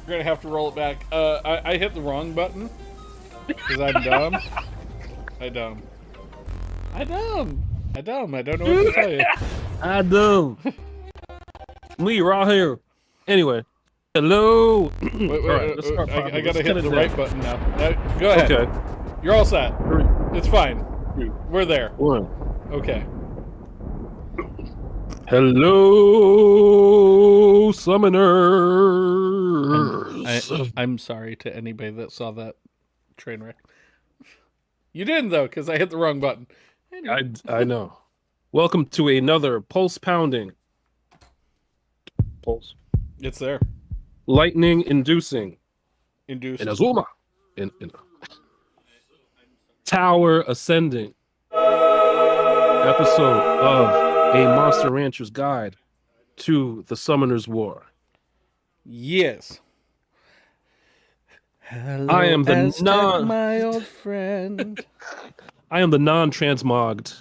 We're gonna have to roll it back. I hit the wrong button because I'm dumb. I dumb. I don't know what to tell you. I do. Me right here. Anyway, hello. Wait, I gotta hit the right button now. Go ahead. Okay. You're all set. It's fine. We're there. 1. Okay. Hello, summoners. I'm sorry to anybody that saw that train wreck. You didn't though, because I hit the wrong button. Anyway. I know. Welcome to another pulse pounding. Pulse. It's there. Lightning inducing. Induced. In Azuma. In Tower ascending. Episode of A Monster Rancher's Guide to the Summoners War. Yes. Hello, I am the my old friend. I am the non-transmogged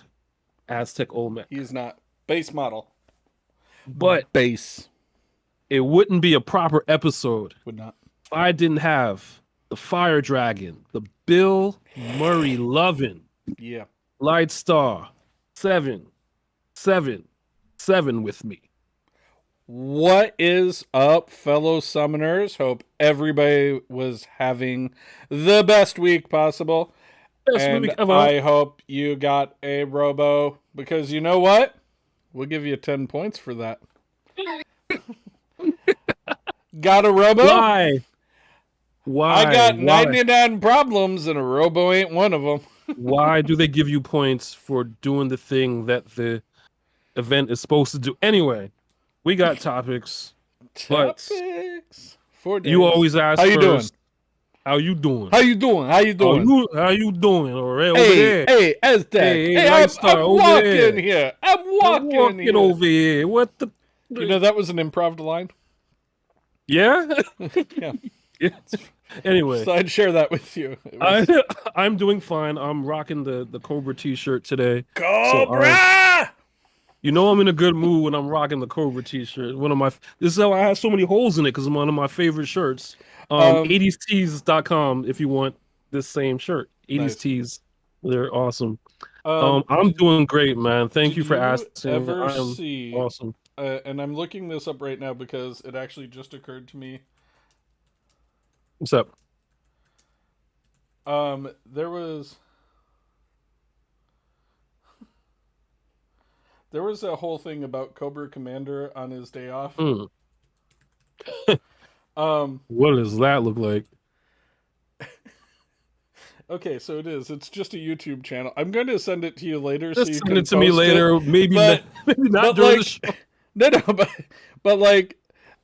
Aztec Olmec. He's not base model, but base. It wouldn't be a proper episode. Would not. If I didn't have the Fire Dragon, the Bill Murray loving, yeah, Light Star 777 with me. What is up, fellow summoners? Hope everybody was having the best week possible. Best week ever. I hope you got a robo, because you know what? We'll give you 10 points for that. Got a robo? Why? I got 99 problems and a robo ain't one of them. Why do they give you points for doing the thing that the event is supposed to do? Anyway, we got topics. Topics. You always ask How you doing? How you doing? How you doing? How you doing? How you doing? All right, over hey, there. Hey, Aztec. Hey, I'm walking here. I'm walking here. Over here. What the? You know, that was an improv line. Yeah? Yeah. Anyway. So I'd share that with you. I'm doing fine. I'm rocking the Cobra t-shirt today. Cobra! So, you know I'm in a good mood when I'm rocking the Cobra t-shirt. This is how I have so many holes in it, because it's one of my favorite shirts. 80stees.com if you want this same shirt. 80s nice. Tees. They're awesome. I'm doing great, man. Thank you for asking. Ever I am see, awesome. And I'm looking this up right now because it actually just occurred to me. What's up? There was a whole thing about Cobra Commander on his day off. What does that look like? Okay, so it's just a YouTube channel. I'm going to send it to you later. Just so you send can it to me later. Maybe not during the show. No, but like,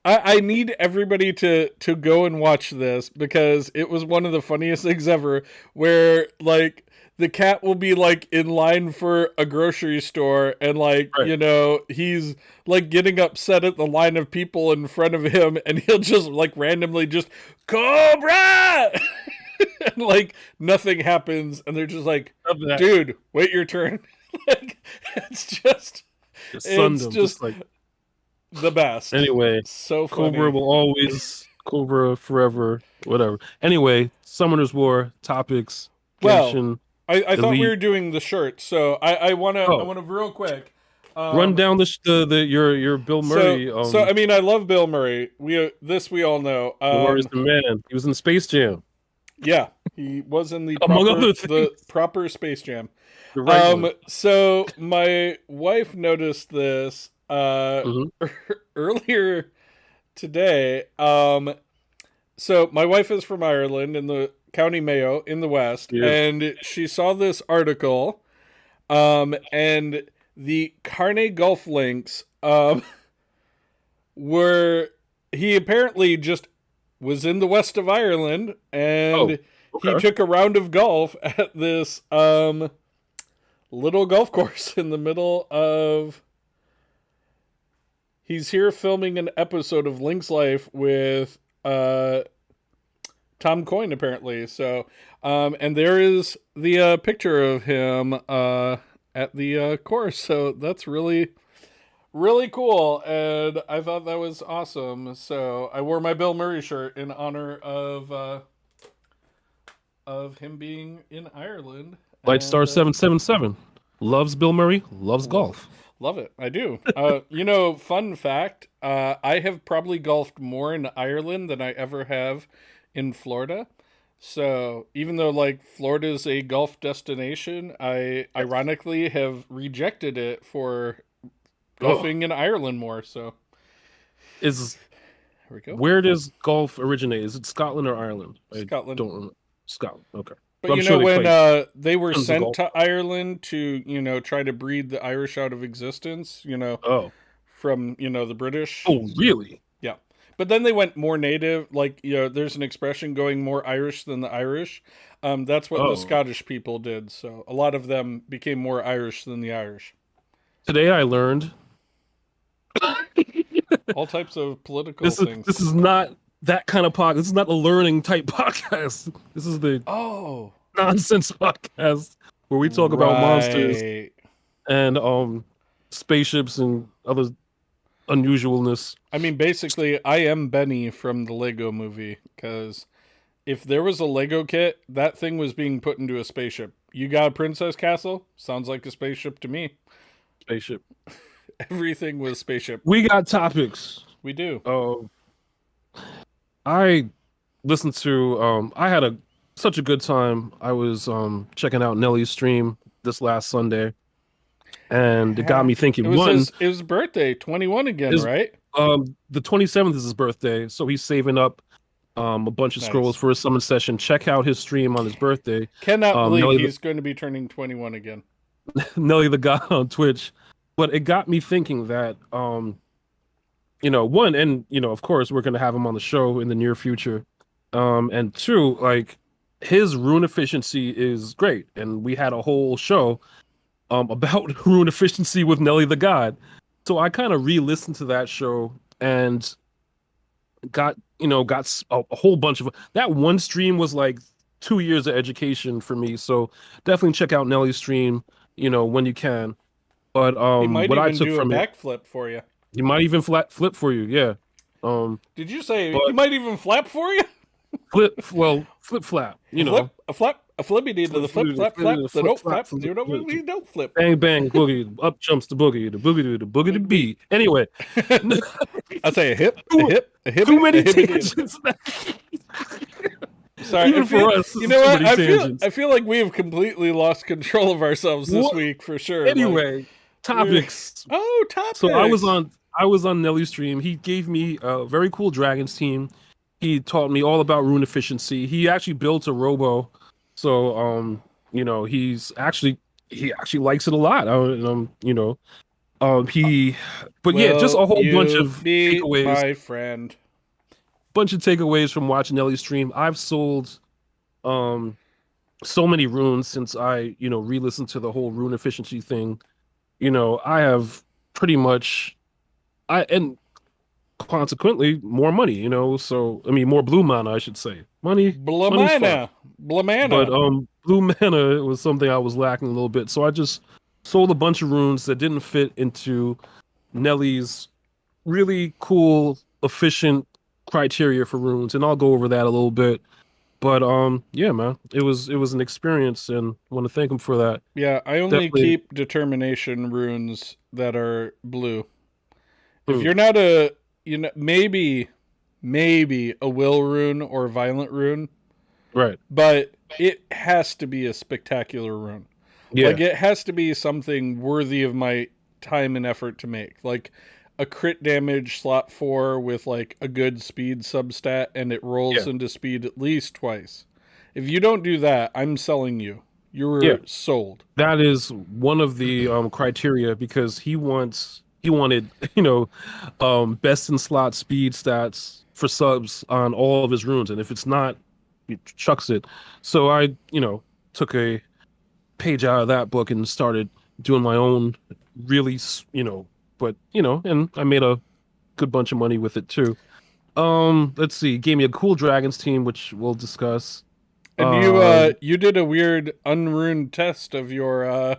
I need everybody to go and watch this, because it was one of the funniest things ever, where like the cat will be like in line for a grocery store, and like, right. You know, he's like getting upset at the line of people in front of him, and he'll just like randomly just Cobra and like nothing happens, and they're just like, dude, wait your turn. Like, it's just like the best. Anyway, so funny. Cobra will always Cobra forever, whatever. Anyway, Summoners War topics. Well, I thought we were doing the shirt, so I want to real quick run down your Bill Murray. So I mean, I love Bill Murray. We all know. Where's the man? He was in Space Jam. Yeah, he was in the proper Space Jam. So my wife noticed this earlier today. So my wife is from Ireland, in the County Mayo in the West, and she saw this article, and the Carney Golf Links were, he apparently just was in the west of Ireland, and he took a round of golf at this little golf course in the middle of. He's here filming an episode of Link's Life with Tom Coyne, apparently. So, and there is the picture of him at the course. So that's really, really cool, and I thought that was awesome. So I wore my Bill Murray shirt in honor of him being in Ireland, Lightstar and 777 loves Bill Murray, loves love golf. love it. I do. Fun fact: I have probably golfed more in Ireland than I ever have in Florida. So even though like Florida is a golf destination, I ironically have rejected it for Oh, golfing in Ireland more. So is here we go. where does golf originate? Is it Scotland or Ireland? I Scotland. don't remember. Scotland. Okay, But I'm sure they when play they were tons of sent golf. to Ireland to, try to breed the Irish out of existence, Oh, from, the British. oh, really? Yeah. But then they went more native. Like, there's an expression going more Irish than the Irish. That's what the Oh, Scottish people did. So a lot of them became more Irish than the Irish. today I learned All types of political this is things. this is not that kind of podcast. This is not the learning type podcast. This is the Oh, nonsense podcast where we talk about monsters right. and spaceships and other unusualness. I mean, basically, I am Benny from the Lego movie, because if there was a Lego kit, that thing was being put into a spaceship. You got a princess castle? Sounds like a spaceship to me. Spaceship. Everything was spaceship. We got topics. We do. I listened to I had such a good time. I was checking out Nelly's stream this last Sunday, and it got me thinking. It was One, his birthday, 21 again, his- right? the 27th is his birthday, so he's saving up a bunch of Nice. scrolls for his summon session. Check out his stream on his birthday. Cannot believe Nelly he's going to be turning 21 again. Nelly the God on Twitch. But it got me thinking that one, and of course we're gonna have him on the show in the near future. And two, like his rune efficiency is great. And we had a whole show about rune efficiency with Nelly the God. So I kind of re-listened to that show and got a whole bunch of that. One stream was like 2 years of education for me. So definitely check out Nelly's stream, when you can. But He might what I even took do a from it, backflip for you. he might even flip for you, yeah. Did you say but- he might even flap for you? flip flap, A flippy did to the flip, flap, flap, the flip, don't flap, flap, you don't flip. bang bang boogie, up jumps the boogie to boogie to beat. Anyway, I say a hip, a hip, a hip. too many a hippity. tangents. Sorry, Even for us, you know what? too many tangents. I feel like we have completely lost control of ourselves this What? week for sure. Anyway, topics. Oh, topics. So I was on Nelly's stream. He gave me a very cool dragons team. He taught me all about rune efficiency. He actually built a robo. So he actually likes it a lot. Just a whole bunch of takeaways. My friend. From watching Nelly's stream. I've sold so many runes since I, re-listened to the whole rune efficiency thing. I have pretty much and consequently more money, so I mean more blue mana, I should say. Money's fine. Blamana. But blue mana was something I was lacking a little bit. So I just sold a bunch of runes that didn't fit into Nelly's really cool, efficient criteria for runes, and I'll go over that a little bit. But yeah, man, it was an experience, and I want to thank him for that. Yeah, I only Definitely. keep determination runes that are blue. If Hmm. you're not a, maybe a will rune or a violent rune, Right. but it has to be a spectacular rune. Yeah. Like, it has to be something worthy of my time and effort to make. Like a crit damage slot 4 with like a good speed substat, and it rolls into speed at least twice. If you don't do that, I'm selling you. You're sold. That is one of the criteria, because he wanted best in slot speed stats for subs on all of his runes, and if it's not, he chucks it. So I took a page out of that book and started doing my own really and I made a good bunch of money with it too. Let's see, gave me a cool dragons team, which we'll discuss. And you did a weird unruned test of your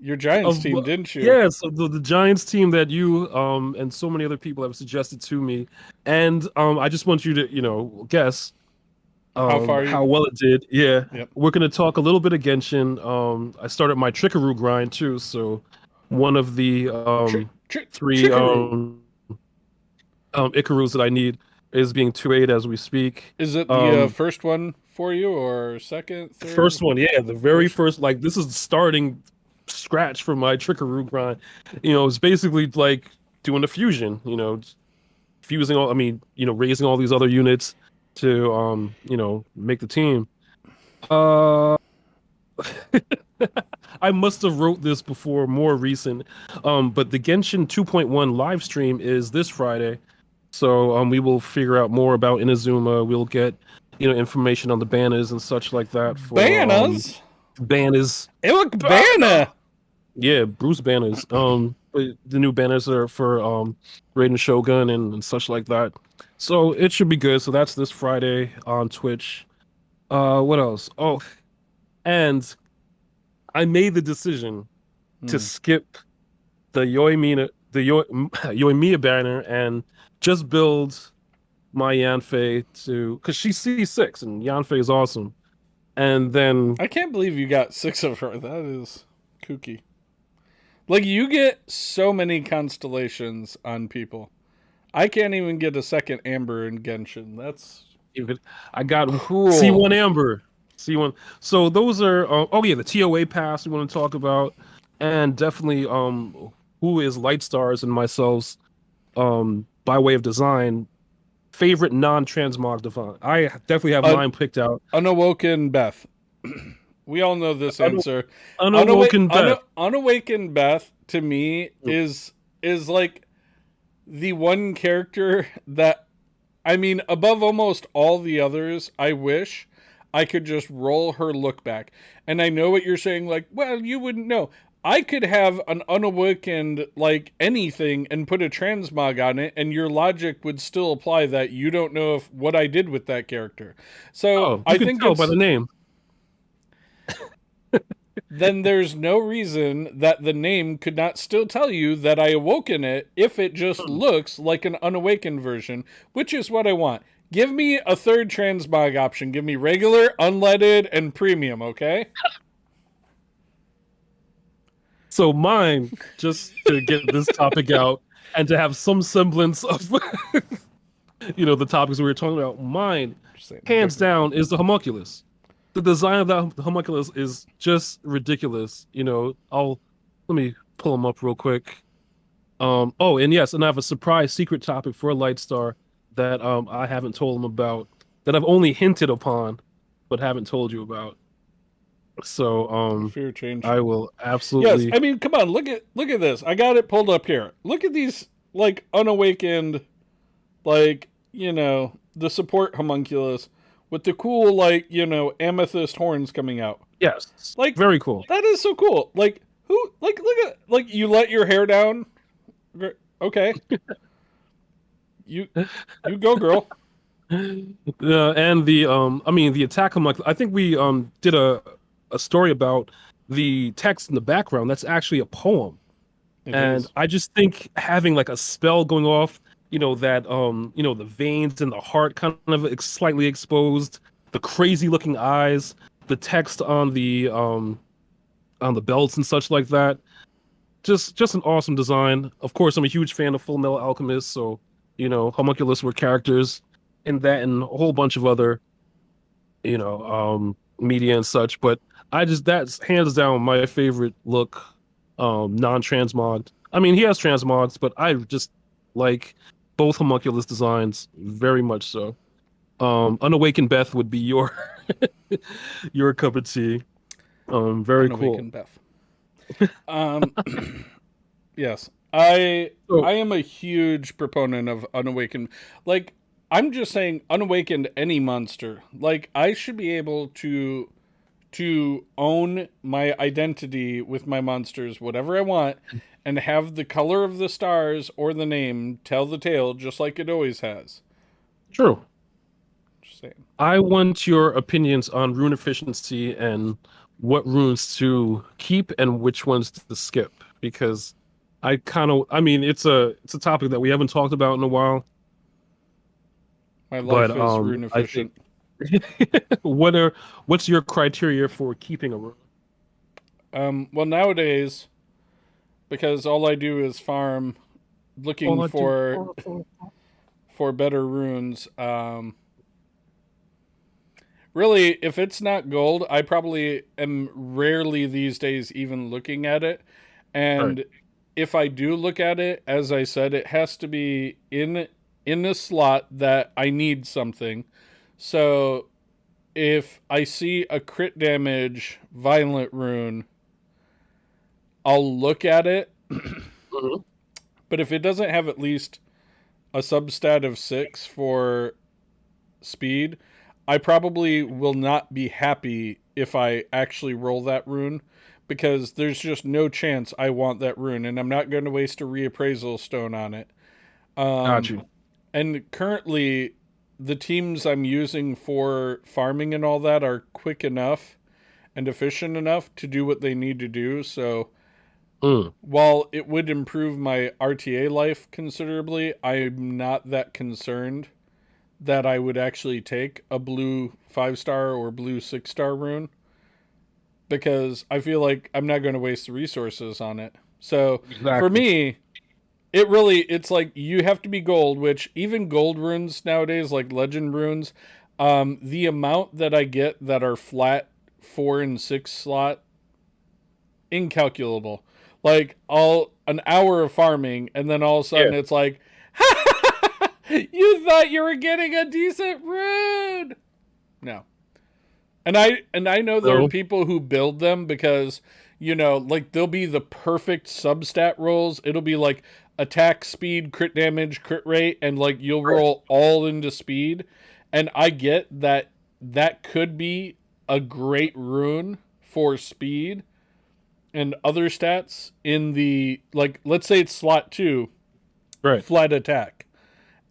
your Giants of team, didn't you? yeah, so the Giants team that you and so many other people have suggested to me, and I just want you to guess How far how you? well it did. Yeah, Yep. we're gonna talk a little bit of Genshin. I started my Trickaroo grind too, so one of the three Chickaroo. Icarus that I need is being 2-8 as we speak. Is it the Um, first one for you, or second, third? First one, yeah, the very First. first, like this is starting scratch for my Trickaroo grind. It's basically like doing the fusion, fusing all, I mean, raising all these other units to make the team. Uh I must have wrote this before more recent. But the Genshin 2.1 live stream is this Friday. So we will figure out more about Inazuma. We'll get, information on the banners and such like that for Bananas. banners. It look banner. Yeah, Bruce banners. But the new banners are for Raiden Shogun and such like that. So it should be good. So that's this Friday on Twitch. What else? Oh, and I made the decision to skip the Yoimiya banner and just build my Yanfei to because she's C6 and Yanfei is awesome. And then I can't believe you got 6 of her. That is kooky. Like, you get so many constellations on people. I can't even get a second Amber in Genshin. That's even I got cruel. C1 Amber. C1. So those are oh yeah, the TOA pass we want to talk about. And definitely who is Lightstars and myself's by way of design favorite non-transmog divine. I definitely have mine picked out. Unawoken Beth. We all know this answer. Unawoken Beth. Unawakened Beth to me is like the one character that, I mean, above almost all the others, I wish I could just roll her look back. And I know what you're saying, like, well, you wouldn't know. I could have an unawakened, like, anything and put a transmog on it, and your logic would still apply that you don't know if what I did with that character. So I think tell by the name. Then there's no reason that the name could not still tell you that I awoken it if it just looks like an unawakened version, which is what I want. Give me a third transmog option. Give me regular, unleaded, and premium, okay? So mine, just to get this topic out and to have some semblance of the topics we were talking about, mine, hands down, is the homunculus. The design of that homunculus is just ridiculous. Let me pull them up real quick. Oh, and yes, and I have a surprise secret topic for Lightstar that I haven't told him about, that I've only hinted upon, but haven't told you about. So fear change. I will absolutely. Yes, I mean, come on, look at this. I got it pulled up here. Look at these, like, unawakened, like, the support homunculus with the cool, like, amethyst horns coming out. Yes, like, very cool. That is so cool. Like, who, like, look at, like, you let your hair down. Okay, you go, girl. And the I mean the attack homunculus. I think we did a story about the text in the background. That's actually a poem. And I just think having like a spell going off, that the veins in the heart kind of slightly exposed, the crazy looking eyes, the text on the belts and such like that. Just an awesome design. Of course, I'm a huge fan of Full Metal Alchemist, so homunculus were characters in that and a whole bunch of other media and such. But that's hands down my favorite look. Non-transmog. I mean, he has transmogs, but I just like both homunculus designs very much so. Unawakened Beth would be your your cup of tea. Very Unawakened cool. Beth. Yes, I am a huge proponent of unawakened. Like, I'm just saying, unawakened any monster. Like, I should be able to own my identity with my monsters, whatever I want, and have the color of the stars or the name tell the tale, just like it always has. True. Just saying. I want your opinions on rune efficiency and what runes to keep and which ones to skip, because I mean, it's a topic that we haven't talked about in a while, My but life is rune I think efficient. what's your criteria for keeping a rune? Well, nowadays, because all I do is farm, looking All I do. for better runes. Really, if it's not gold, I probably am rarely these days even looking at it. Right. And if I do look at it, as I said, it has to be in a slot that I need something. So if I see a crit damage violent rune, I'll look at it. Mhm. But if it doesn't have at least a substat of 6 for speed, I probably will not be happy if I actually roll that rune, because there's just no chance I want that rune, and I'm not going to waste a reappraisal stone on it. Got Um, you. and currently, the teams I'm using for farming and all that are quick enough and efficient enough to do what they need to do. So Mm. while it would improve my RTA life considerably, I'm not that concerned that I would actually take a blue 5-star or blue 6-star rune, because I feel like I'm not going to waste the resources on it. So for Exactly. me, it's like you have to be gold, which even gold runes nowadays, like legend runes, the amount that I get that are flat 4 and 6 slot, incalculable. Like all an hour of farming, and then all of a Yeah. sudden it's like, you thought you were getting a decent rune. No. And I know there are No. people who build them because, like they'll be the perfect substat rolls. It'll be like attack, speed, crit damage, crit rate, and like you'll Right. roll all into speed. And I get that that could be a great rune for speed and other stats in the, like, let's say it's slot 2, Right. flat attack,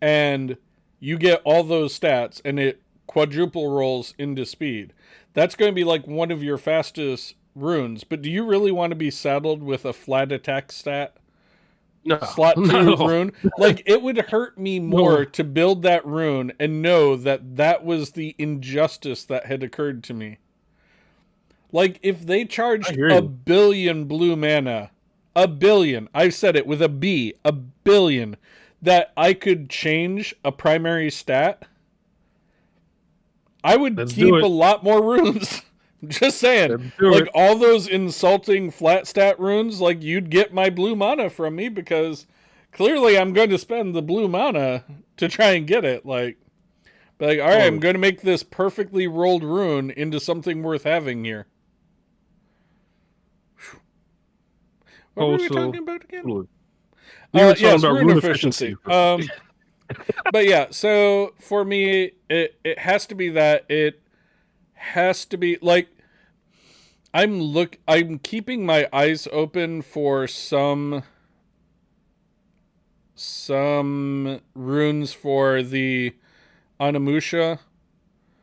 and you get all those stats and it quadruple rolls into speed. That's going to be like one of your fastest runes. But do you really want to be saddled with a flat attack stat No. slot Not 2 at all. rune? Like, it would hurt me more No. to build that rune and know that that was the injustice that had occurred to me. Like, if they I charged hear a you. billion blue mana, a billion, I've said it with a B, a billion, that I could change a primary stat, I would Let's do keep a it. lot more runes. Just saying. Let's do Like, it. all those insulting flat stat runes, like, you'd get my blue mana from me, because clearly I'm going to spend the blue mana to try and get it. Like, all right, I'm Totally. going to make this perfectly rolled rune into something worth having here. What were we Also, talking about again? totally. We were talking Yes, about rune rune efficiency. efficiency. But yeah, so for me, it has to be that. It has to be like, I'm keeping my eyes open for some runes for the Onimusha.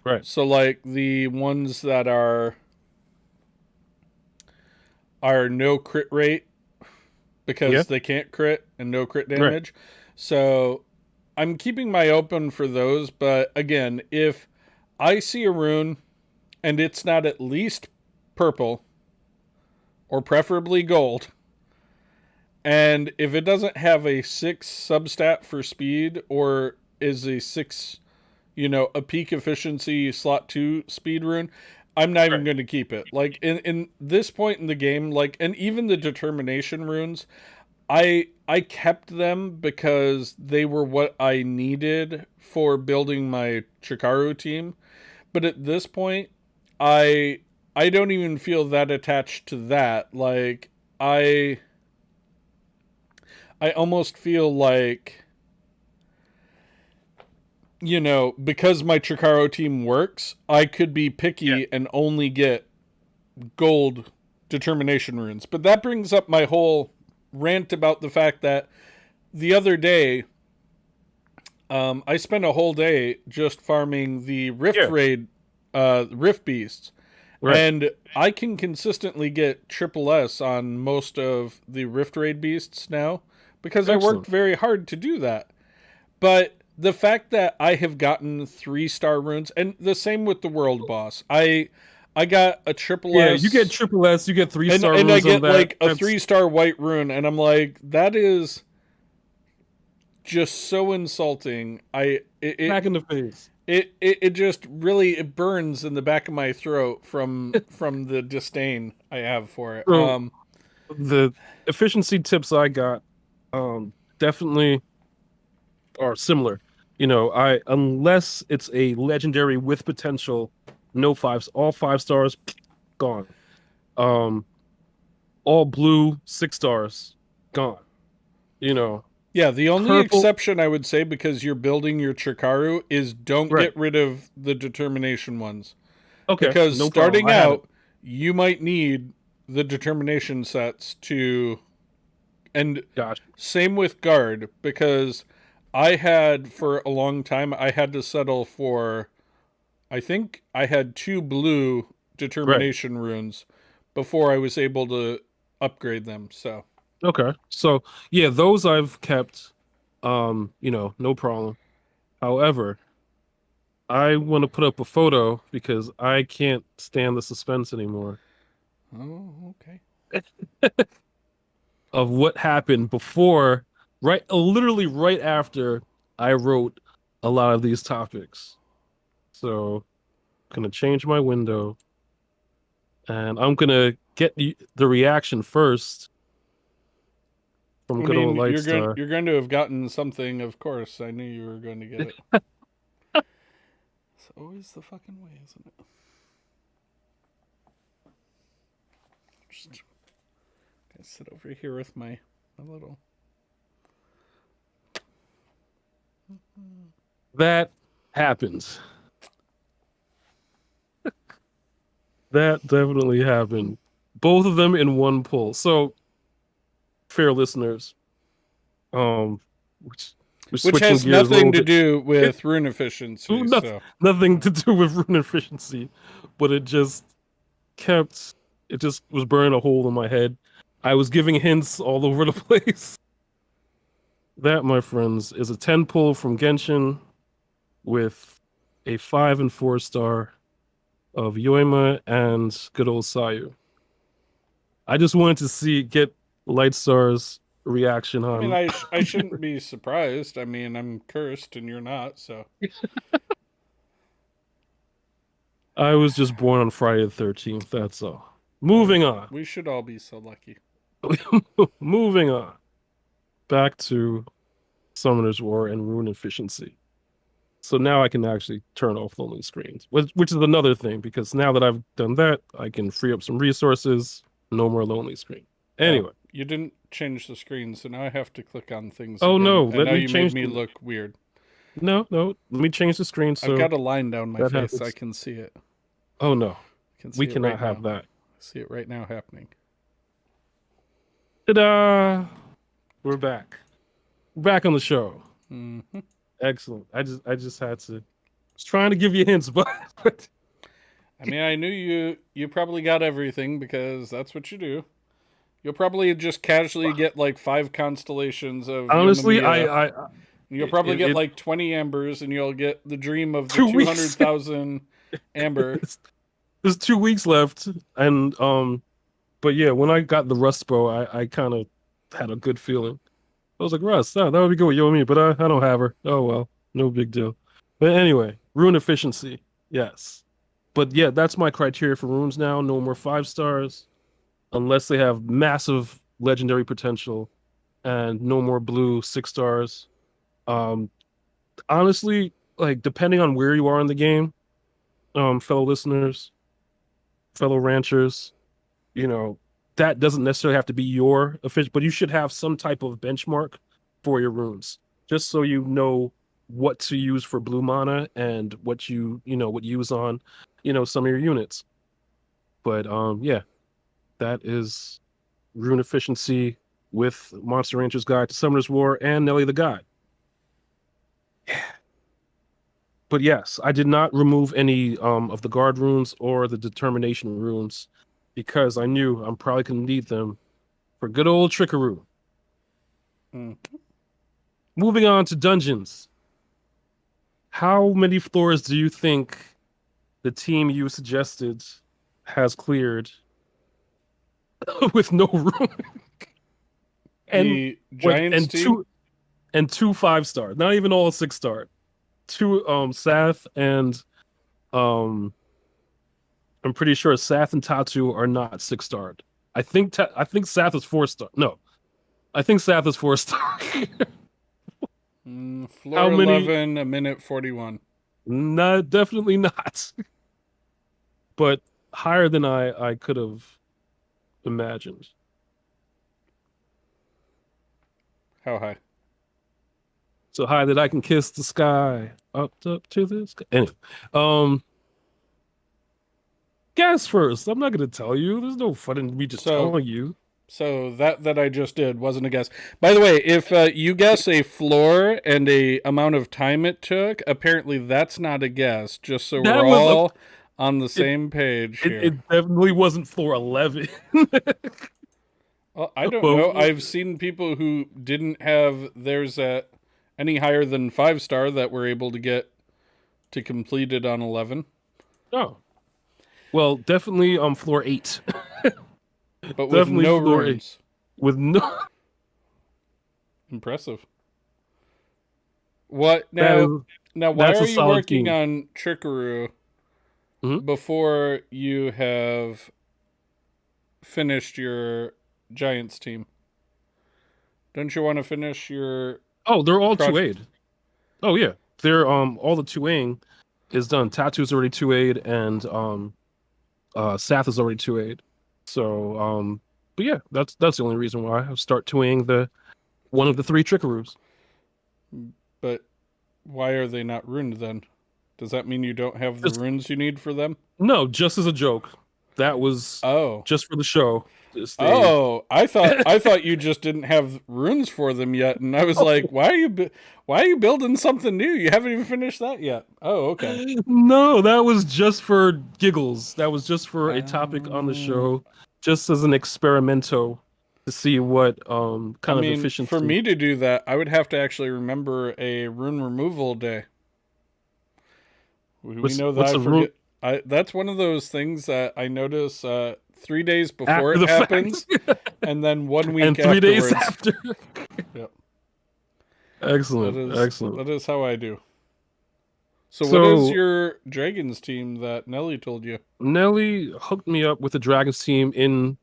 Right. So like the ones that are no crit rate, Yeah. because they can't crit, and no crit Right. damage. So I'm keeping my open for those, but again, if I see a rune and it's not at least purple or preferably gold, and if it doesn't have a 6 substat for speed, or is a 6, a peak efficiency slot 2 speed rune, I'm not even Right. going to keep it. Like, in this point in the game, like, and even the determination runes, I kept them because they were what I needed for building my Chikaru team. But at this point, I I don't even feel that attached to that. Like, I almost feel like, because my Chikaro team works, I could be Yeah. picky and only get gold determination runes. But that brings up my whole rant about the fact that the other day, I spent a whole day just farming the Rift Yeah. Raid, Rift Beasts. Right. And I can consistently get triple S on most of the Rift Raid beasts now because I worked Excellent. very hard to do that. But the fact that I have gotten 3-star runes, and the same with the world boss, I got a triple Yeah, you get S, triple S, you get three and star and I runes on get that. like a That's 3-star white rune, and I'm like, that is just so insulting. back in the face. It just really it burns in the back of my throat from the disdain I have for it. So the efficiency tips I got definitely are similar. I unless it's a legendary with potential, no fives, all 5 stars, gone. Um, all blue 6 stars, gone. You know, Yeah, the only purple, exception I would say because you're building your Chikaru is don't right. get rid of the determination ones. Okay, Because no problem. starting I have it. out, you might need the determination sets to and Gosh, same with guard because I had for a long time I had to settle for I think I had 2 blue right. determination runes before I was able to upgrade them. So, Okay. So yeah, those I've kept. No problem. However, I want to put up a photo because I can't stand the suspense anymore oh, okay. of what happened before, right, literally right after I wrote a lot of these topics. So I'm gonna change my window and I'm gonna get the reaction first from I good old mean, Lightstar. you're going to have gotten something, of course. I knew you were going to get it. It's always the fucking way, isn't it? Just gonna sit over here with my little. That happens. That definitely happened. Both of them in one pull. So, fair listeners, um, which we're Which switching has gears a little nothing to bit. do with rune efficiency, Nothing, so. nothing to do with rune efficiency, but kept, it just was burning a hole in my head. I was giving hints all over the place. That, my friends, is a 10 pull from Genshin with a 5 and 4 star of Yoima and good old Sayu. I just wanted to get Lightstar's reaction I mean, on. I shouldn't be surprised. I mean, I'm cursed and you're not, so. I was just born on Friday the 13th. That's all. Moving on. We should all be so lucky. Moving on. Back to Summoners War and Rune efficiency. So now I can actually turn off loading screens, which is another thing because now that I've done that, I can free up some resources. No more lonely screen. Anyway. You didn't change the screen, so now I have to click on things Oh again. no, And let now me you made change. me look weird. No, let me change the screen I've so got a line down my that face. happens. I can see it. Oh no, I can see we it cannot right have now. that. I see it right now happening. Ta-da! We're back. Back on the show. Mm-hmm. Excellent. I just had to. I was trying to give you hints, but I mean, I knew you probably got everything because that's what you do. You'll probably just casually get like 5 constellations of honestly, Yomamiya. I You'll probably get it like 20 ambers, and you'll get the dream of the 2 weeks. 200,000 amber. There's 2 weeks left, and but yeah, when I got the Rust bow, I kind of had a good feeling. I was like, Rust, that would be good with you and me, but I don't have her. Oh well, no big deal. But anyway, rune efficiency, yes. But yeah, that's my criteria for runes now. No more 5 stars unless they have massive legendary potential, and no more blue 6 stars. Um, honestly, like depending on where you are in the game, fellow listeners, fellow ranchers, you know, that doesn't necessarily have to be your official, but you should have some type of benchmark for your runes, just so you know what to use for blue mana and what what use on, some of your units. But yeah, that is rune efficiency with Monster Rancher's Guide to Summoner's War and Nelly the God. But yes, I did not remove any of the guard runes or the determination runes because I knew I'm probably going to need them for good old trickaroo. Mm. Moving on to dungeons. How many floors do you think the team you suggested has cleared with no rune? The Giants team? Two 5-star, not even all 6-star. Two Sath and um I'm pretty sure Sath and Tatu are not 6-starred. I think Sath is 4-star. No, I think Sath is 4-star. Floor How many? 11, a minute 41. No, definitely not. But higher than I could have imagined. How high? So high that I can kiss the sky up to the sky. Anyway, guess first. I'm not gonna tell you. There's no fun in me just telling you. So that I just did wasn't a guess. By the way, if you guess a floor and a amount of time it took, apparently that's not a guess. Just so we're all on the same page here. It definitely wasn't floor 11. Well, I don't know. I've seen people who didn't have theirs at any higher than 5-star that were able to get to complete it on 11. Oh. Well, definitely on floor 8. But with no runes. With no... Impressive. What now? Why are you working on Trickaroo before you have finished your Giants team? Don't you want to finish your... Oh, they're all 2A'd. Oh, yeah. They're all the 2A'ing is done. Tattoo's already 2A'd and Sath is already 2A'd. So, but yeah, that's the only reason why I start 2A'ing one of the 3 Trickaroos. But why are they not ruined then? Does that mean you don't have the runes you need for them? No, just as a joke. That was just for the show. Oh, I thought you just didn't have runes for them yet, and I was like, why are you building something new? You haven't even finished that yet. Oh, okay. No, that was just for giggles. That was just for a topic on the show, just as an experimento to see what kind of efficiency. For me to do that, I would have to actually remember a rune removal day. We know that I forget. That's one of those things that I notice 3 days before it happens, and then 1 week and 3 afterwards. days after. Yep. Excellent. Excellent. That is how I do. So what is your Dragons team that Nelly told you? Nelly hooked me up with the Dragons team in,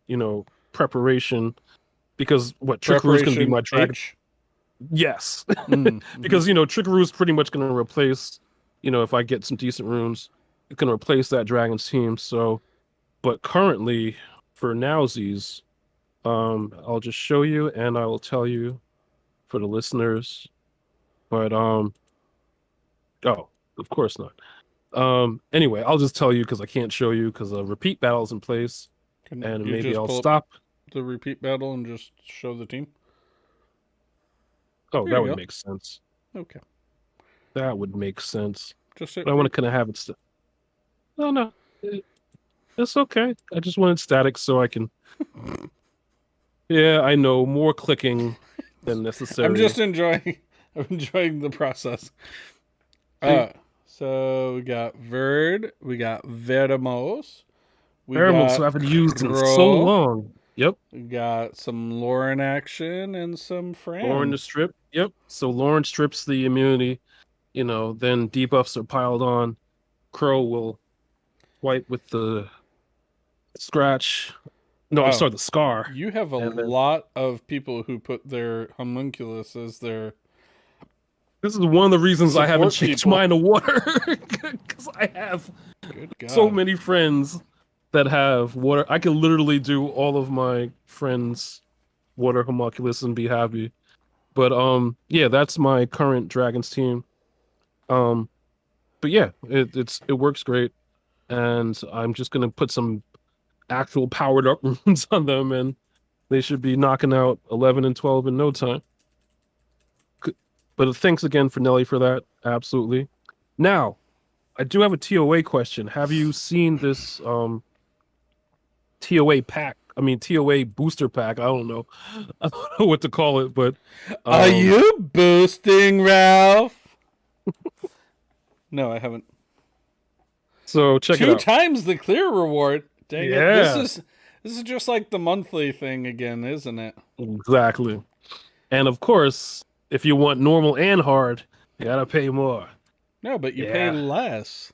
preparation, because Trickaroo is going to be my Dragon. Yes. Because, Trickaroo is pretty much going to replace, if I get some decent runes, it's going to replace that Dragons team. So, but currently, for nowsies, I'll just show you and I will tell you for the listeners. But, oh, of course not. Anyway, I'll just tell you because I can't show you because a repeat battle's in place. And maybe I'll stop the repeat battle and just show the team. Oh, that would make sense. Okay. That would make sense. Just I want to kind of have it no. It's okay. I just want it static so I can... Yeah, I know. More clicking than necessary. I'm enjoying the process. So we got Verd, we got Veramos. Veramos, who I haven't used in so long. Yep. We got some Lauren action and some Fran. Lauren the strip. Yep. So Lauren strips the immunity. Then debuffs are piled on. Crow will wipe with the scratch. No, I'm sorry, the scar. You have a lot of people who put their homunculus as their... This is one of the reasons I haven't changed mine to water. Because I have so many friends that have water. I can literally do all of my friends' water homunculus and be happy. But yeah, that's my current Dragons team. But yeah, it works great. And I'm just gonna put some actual powered up runes on them, and they should be knocking out 11 and 12 in no time. But thanks again for Nelly for that. Absolutely. Now, I do have a TOA question. Have you seen this TOA pack? I mean TOA booster pack. I don't know. I don't know what to call it, but Are um you boosting, Ralph? No, I haven't. so check it Two out. times the clear reward. Dang it! Yeah, This is just like the monthly thing again, isn't it? exactly. And of course, if you want normal and hard, you gotta pay more. No, but you pay Yeah. less.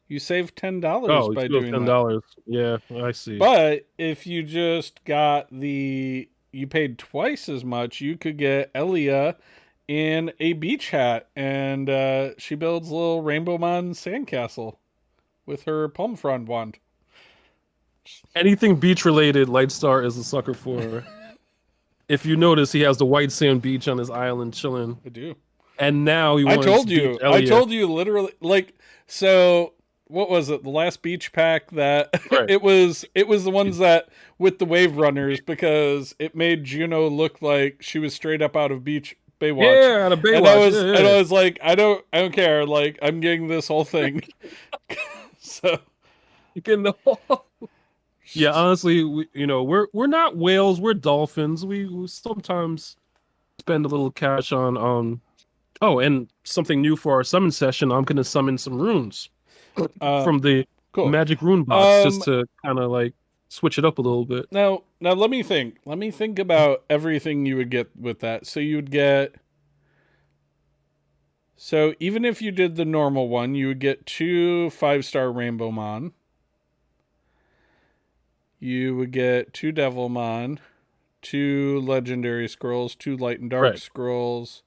You save $10 Oh, it's by still doing that. $10. Yeah, I see. But if you just got you paid twice as much, you could get Elia in a beach hat, and she builds a little Rainbow Mon sandcastle with her palm frond wand. Anything beach related, Lightstar is a sucker for. If you notice, he has the white sand beach on his island chilling, I do. and now he I wants told Beach you. I Elia. told you literally. Like, so what was it? The last beach pack that Right. it was the ones that with the wave runners, because it made Juno look like she was straight up out of Beach Baywatch. Yeah, the And Baywatch. Yeah, I yeah. was like, I don't care. Like, I'm getting this whole thing. So You can know. Yeah, honestly, we're not whales, we're dolphins. We sometimes spend a little cash on oh, and something new for our summon session, I'm gonna summon some runes uh from the cool. magic rune box just Um to kind of like switch it up a little bit. now let me think. Let me think about everything you would get with that. So you'd get, so even if you did the normal one, you would get 2 5-star Rainbow Mon. You would get 2 Devilmon, 2 Legendary Scrolls, 2 Light and Dark Right. Scrolls.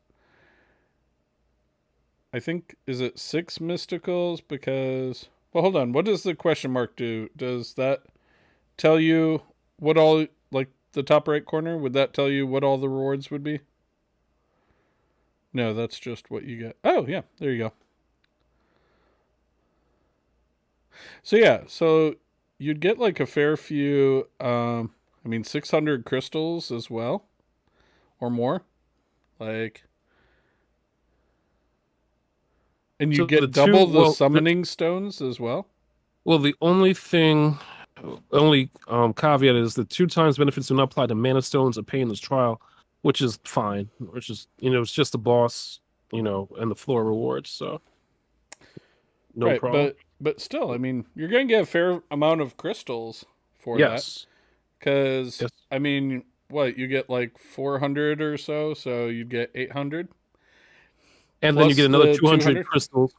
I think, is it 6 Mysticals? Because, well, hold on. What does the question mark do? Does that tell you what all, like the top right corner? Would that tell you what all the rewards would be? No, that's just what you get. Oh, yeah, there you go. So, yeah, so you'd get like a fair few, 600 crystals as well, or more. Like, and you So the get two, double the well, summoning stones as well. the only caveat is the 2 times benefits do not apply to mana stones or painless trial, which is fine. Which is it's just the boss, and the floor rewards, so no Right, problem. but still, I mean, you're going to get a fair amount of crystals for that, Yes. because Yes. I mean, what you get like 400 or so, so you'd get 800 And then you plus get another the 200 200. crystals.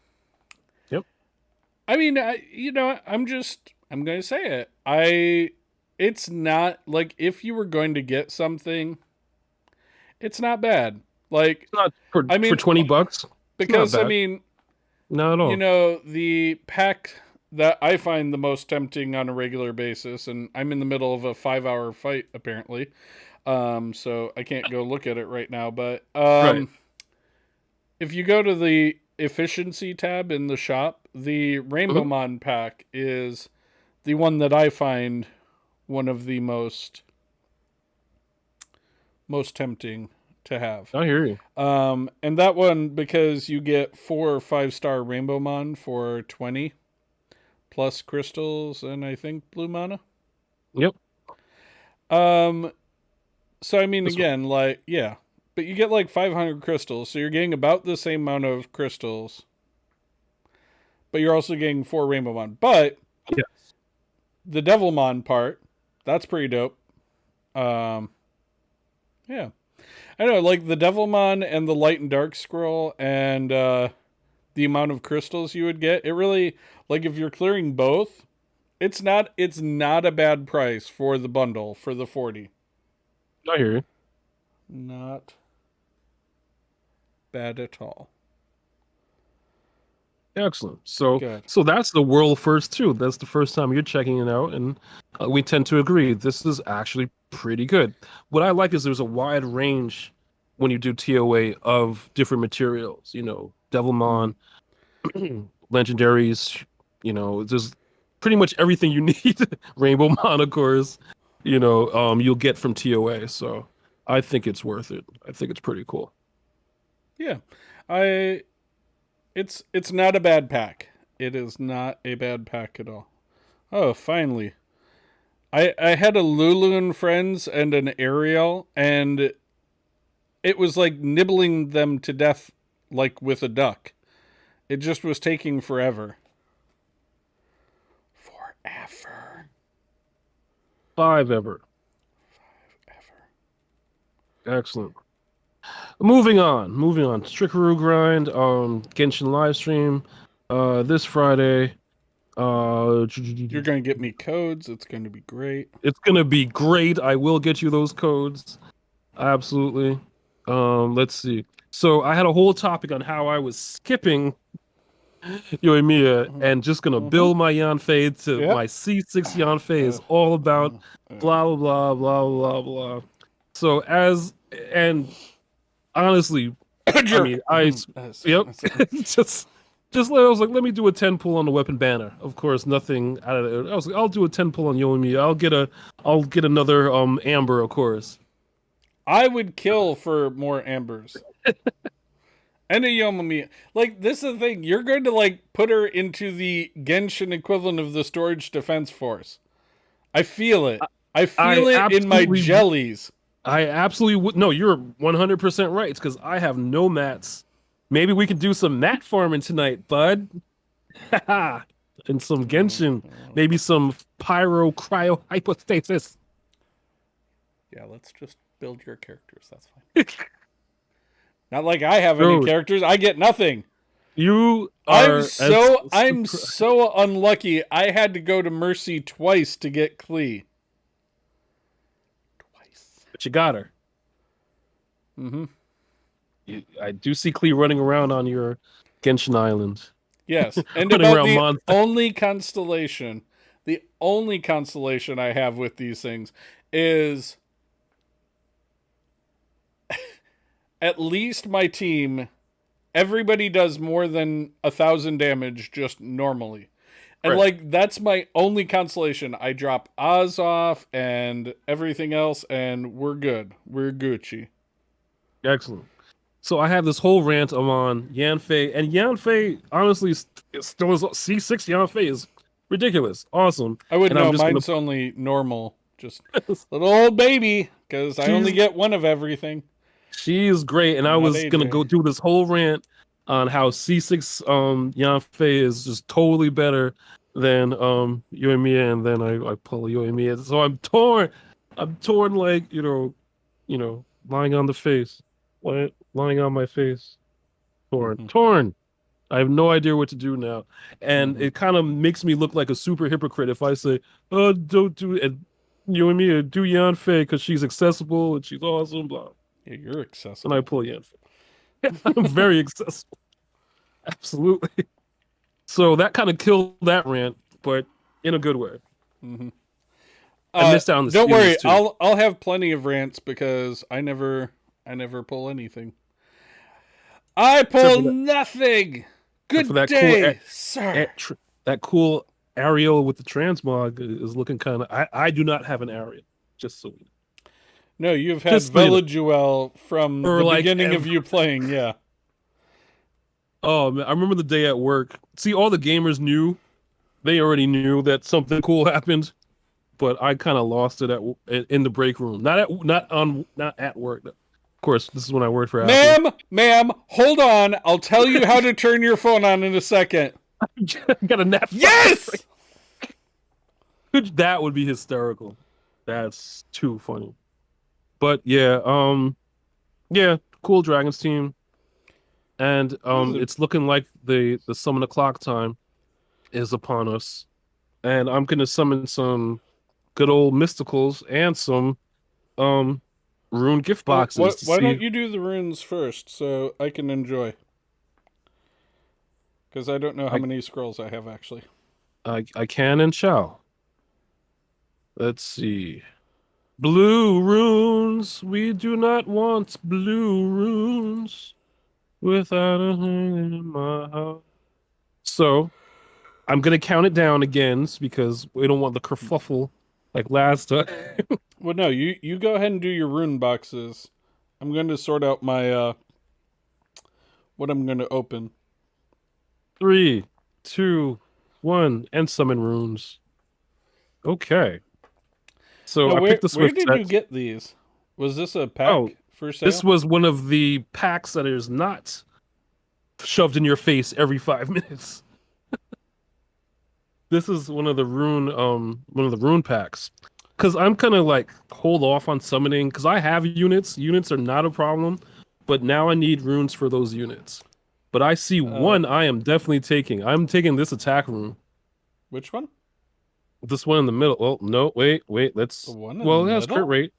Yep. I mean, I'm going to say it. It's not like, if you were going to get something, it's not bad. Like, It's not for I mean, $20. It's not because I bad. mean, Not at all. the pack that I find the most tempting on a regular basis, and I'm in the middle of a 5-hour fight apparently, so I can't go look at it right now. But Right. if you go to the efficiency tab in the shop, the Rainbow Mhm. Mon pack is the one that I find one of the most tempting to have. I hear you. And that one, because you get 4 or 5-star Rainbow Mon for 20 plus crystals and I think blue mana. Yep. Um, so I mean, This one. again, like, yeah, but you get like 500 crystals, so you're getting about the same amount of crystals, but you're also getting 4 Rainbow Mon. But Yes. the Devilmon part, that's pretty dope. Um, yeah, I know, like the Devilmon and the Light and Dark Scroll, and the amount of crystals you would get, it really, like, if you're clearing both, it's not a bad price for the bundle for the 40. I hear you. Not bad at all. Excellent. So, Good. so that's the world first too. That's the first time you're checking it out, and we tend to agree this is actually pretty good. What I like is there's a wide range when you do TOA of different materials. Devilmon, legendaries. There's pretty much everything you need. Rainbow Mon, of course. You'll get from TOA. So I think it's worth it. I think it's pretty cool. Yeah. I It's not a bad pack. It is not a bad pack at all. Oh, finally. I had a Lulu and friends and an Ariel, and it was like nibbling them to death like with a duck. It just was taking forever. Forever. 5 ever. Ever. Excellent. Moving on. Strickaroo grind. Genshin live stream. This Friday. You're gonna get me codes. It's gonna be great. It's gonna be great. I will get you those codes. Absolutely. Let's see. So I had a whole topic on how I was skipping Yoimiya and just gonna build my Yanfei to my C6 Yanfei is all about blah blah blah blah blah blah. So honestly, I mean just I was like, let me do a 10 pull on the weapon banner. Of course, nothing out of it. I was like, I'll do a 10 pull on Yoimiya. I'll get another amber, of course. I would kill for more ambers. And a Yoimiya. Like, this is the thing. You're going to, like, put her into the Genshin equivalent of the Storage Defense Force. I feel it. I feel it in my jellies. I absolutely would. No, you're 100% right. It's because I have no mats. Maybe we could do some mat farming tonight, bud. And some Genshin. Maybe some pyro cryo hypostasis. Yeah, let's just build your characters. That's fine. Not like I have any characters. I get nothing. I'm so unlucky. I had to go to Mercy twice to get Klee. Twice. But you got her. Mm-hmm. I do see Klee running around on your Genshin island. Yes, and about the only constellation I have with these things is at least my team, everybody does more than 1,000 damage just normally. And like, that's my only constellation. I drop Oz off and everything else, and we're good. We're Gucci. Excellent. So I have this whole rant on Yanfei, and Yanfei, honestly, still is C6 Yanfei is ridiculous. Awesome. I wouldn't know. Mine's only normal. Just little old baby, because I only get one of everything. She is great, and I was going to go do this whole rant on how C6 Yanfei is just totally better than Yoimiya, and then I pull Yoimiya. So I'm torn. Like, you know, lying on the face. Lying on my face. Torn. I have no idea what to do now. And it kind of makes me look like a super hypocrite if I say, oh, don't do it. And Yoimiya, do Yanfei because she's accessible and she's awesome, blah. Yeah, you're accessible. And I pull Yanfei. I'm very accessible. Absolutely. So that kind of killed that rant, but in a good way. Mm-hmm. I missed out on the Don't worry, too. I'll have plenty of rants because I never pull anything. I pull nothing. Good day, sir. That cool Ariel with the transmog is looking kind of. I do not have an Ariel, just so you know. No, you've had Villajuel from the beginning of you playing, yeah. Oh, man, I remember the day at work. See, all the gamers knew. They already knew that something cool happened, but I kind of lost it in the break room. Not at work. Of course, this is when I worked for Apple. Ma'am, hold on. I'll tell you how to turn your phone on in a second. I got a nap. Yes! That would be hysterical. That's too funny. But yeah, cool Dragons team. And it's looking like the summon o'clock time is upon us. And I'm gonna summon some good old mysticals and some rune gift boxes. Why don't you do the runes first so I can enjoy? Because I don't know how many scrolls I have actually. I can and shall. Let's see. Blue runes. We do not want blue runes without a thing in my heart. So I'm gonna count it down again because we don't want the kerfuffle like last time. Well, no, you go ahead and do your rune boxes. I'm going to sort out my what I'm going to open. Three, two, one, and summon runes. Okay. So Now, I picked the where Swift did you set. get these? Was this a Oh, pack for this sale? was one of the packs that is not shoved in your face every 5 minutes. This is one of the rune packs. Cause I'm kind of like hold off on summoning because I have units. Units are not a problem, but now I need runes for those units. But I see Uh, one I am definitely taking. I'm taking this attack rune. which one? This one in the middle. Oh, no, wait. The Let's. one in the Well, it has crit middle? rate.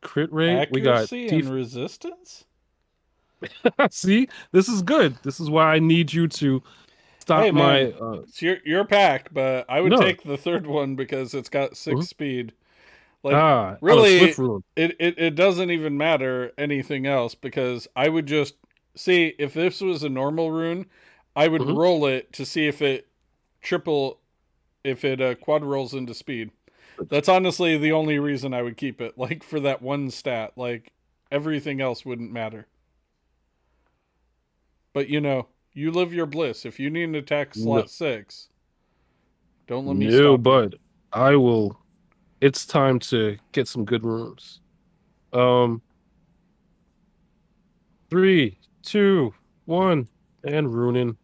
Crit rate. We got Accuracy and def. resistance? See, this is good. This is why I need you to stop Hey, man, my. it's your pack, but I would No. take the third one because it's got Mhm. 6 speed. Like, Ah, the really, Swift rune. it doesn't even matter anything else because I would just see if this was a normal rune, I would Mhm. roll it to see if it triple, if it quad rolls into speed. That's honestly the only reason I would keep it. Like, for that one stat, like, everything else wouldn't matter. But you live your bliss. If you need an attack No, slot 6, don't let me no, stop you. bud. I will. It's time to get some good runes. Um, three, two, one, and runing.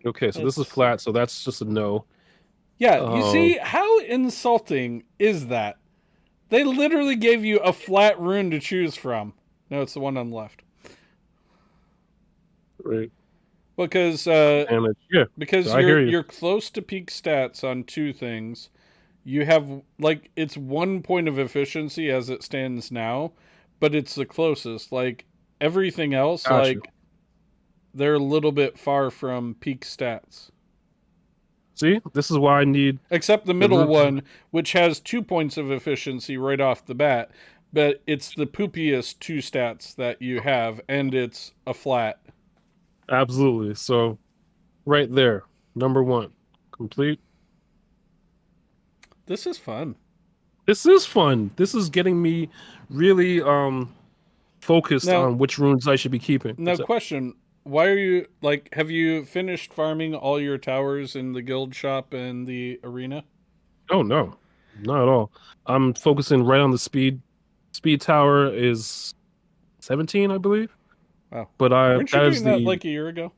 Okay, so this Let's is see. flat, so that's just a no. Yeah, you Um, see, how insulting is that? They literally gave you a flat rune to choose from. No, it's the one on the left. right, Because damage. Yeah, because I hear you. you're close to peak stats on two things. You have like it's 1 point of efficiency as it stands now, but it's the closest. Like everything else, Got you. like they're a little bit far from peak stats. See, this is why I need Except the the middle rune. one, which has 2 points of efficiency right off the bat, but it's the poopiest two stats that you have, and it's a flat. Absolutely. So right there, number one, complete. This is fun. This is fun. This is getting me really focused Now, on which runes I should be keeping. now, What's up? question: why are you like? Have you finished farming all your towers in the guild shop and the arena? Oh no, not at all. I'm focusing right on the speed. Speed tower is 17, I believe. Wow, But I weren't you that is doing that the like a year ago?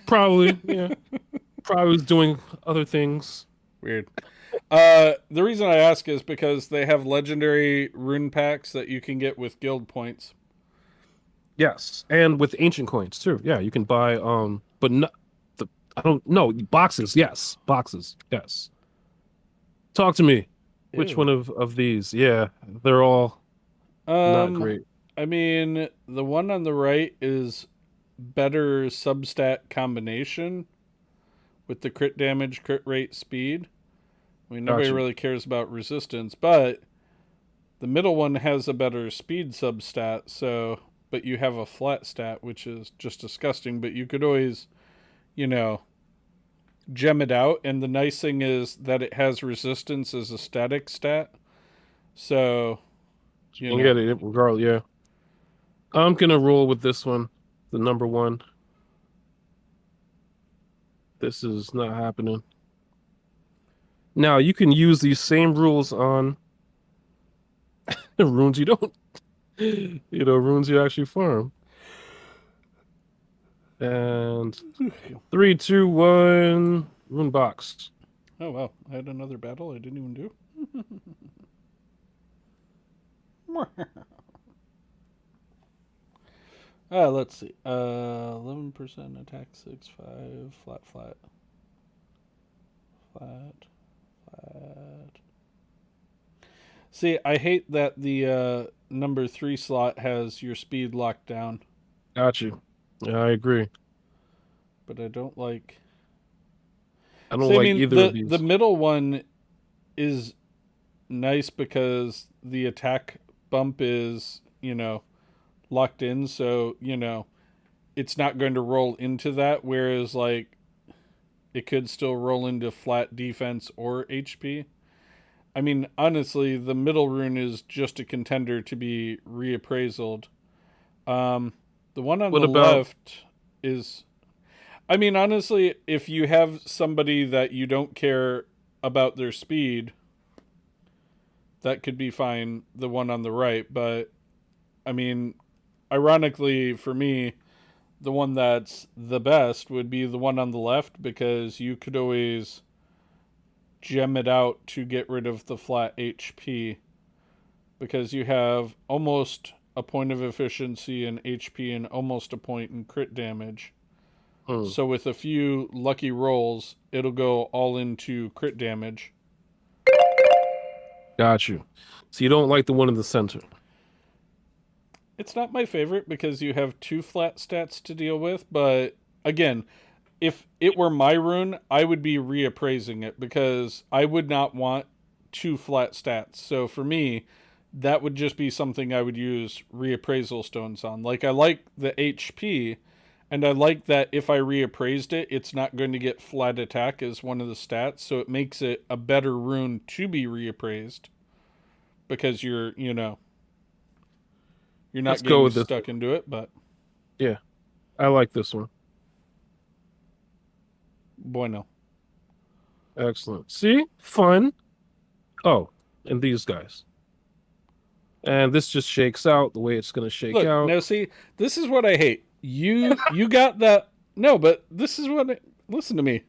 probably, yeah. Probably was doing other things. Weird. The reason I ask is because they have legendary rune packs that you can get with guild points. Yes. And with ancient coins too. Yeah, you can buy but not the I don't know, boxes, yes. Boxes. Yes. Talk to me. Which Ew. one of these? Yeah, they're all not Um, great. I mean, the one on the right is better substat combination with the crit damage, crit rate, speed. I mean, nobody Got you. really cares about resistance, but the middle one has a better speed substat, so but you have a flat stat, which is just disgusting, but you could always, you know, gem it out, and the nice thing is that it has resistance as a static stat. So, You you can know, get it regardless, yeah. I'm gonna roll with this one, the number one. This is not happening. Now you can use these same rules on the runes you don't, runes you actually farm. And three, two, one, rune box. oh wow, I had another battle I didn't even do. Let's see. 11% attack, 6-5, flat, flat, flat, flat. See, I hate that the number 3 slot has your speed locked down, Got you. Yeah, I agree. but I don't like. I don't See, I like mean, either of the these. middle one is nice because the attack bump is, locked in, so, it's not going to roll into that, whereas, like, it could still roll into flat defense or HP. I mean, honestly, the middle rune is just a contender to be reappraised. Um, The one on What the about left is, I mean, honestly, if you have somebody that you don't care about their speed, that could be fine, the one on the right. But, I mean, ironically for me, the one that's the best would be the one on the left because you could always gem it out to get rid of the flat HP because you have almost a point of efficiency in HP and almost a point in crit damage. hmm, So with a few lucky rolls, it'll go all into crit damage. got you? So you don't like the one in the center? It's not my favorite because you have two flat stats to deal with, but again, if it were my rune, I would be reappraising it because I would not want two flat stats. So for me, that would just be something I would use reappraisal stones on. Like I like the HP, and I like that if I reappraised it, it's not going to get flat attack as one of the stats, so it makes it a better rune to be reappraised because you're Let's not go getting with this one. stuck into it, but Yeah, I like this one. bueno. Excellent. See, fun. Oh, and these guys. And this just shakes out the way it's going to shake Look, out. now see, this is what I hate. You got that. No, but this is what listen to me.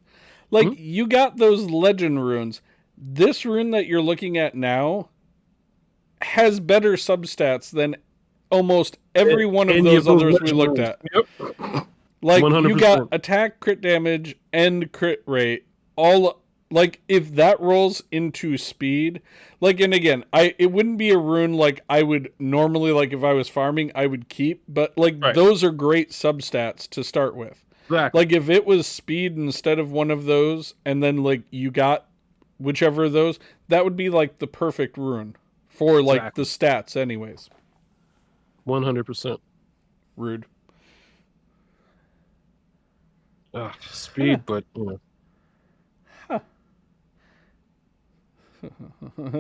Like Hmm? you got those legend runes. This rune that you're looking at now has better substats than almost every one of Any those others we legend looked rules. at. Yep. Like you got 100%. attack, crit damage, and crit rate. All like if that rolls into speed, like and again, it wouldn't be a rune like I would normally like if I was farming, I would keep, but like Right. those are great substats to start with. Exactly. Like if it was speed instead of one of those, and then like you got whichever of those, that would be like the perfect rune for like the Exactly. stats, anyways. 100%. Rude. Speed, but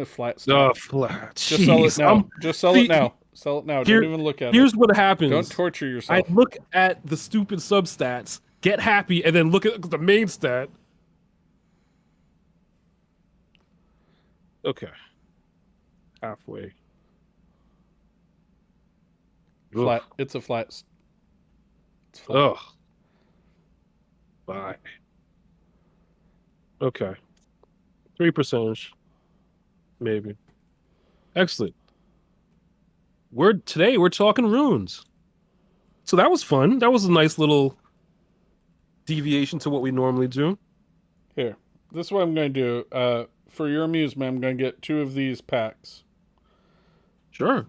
Flat stat. flat. Just sell it Jeez. now. Just sell See, it now. Sell it now. here, Don't even look at here's it. what happens. Don't torture I yourself. look at the stupid substats, get happy, and then look at the main stat. Okay. Halfway. Flat. Ugh. It's a flat. It's flat. Ugh. Bye. Okay. 3%, maybe. Excellent. Today we're talking runes. So that was fun. That was a nice little deviation to what we normally do. Here. This is what I'm going to do. For your amusement, I'm going to get 2 of these packs. Sure.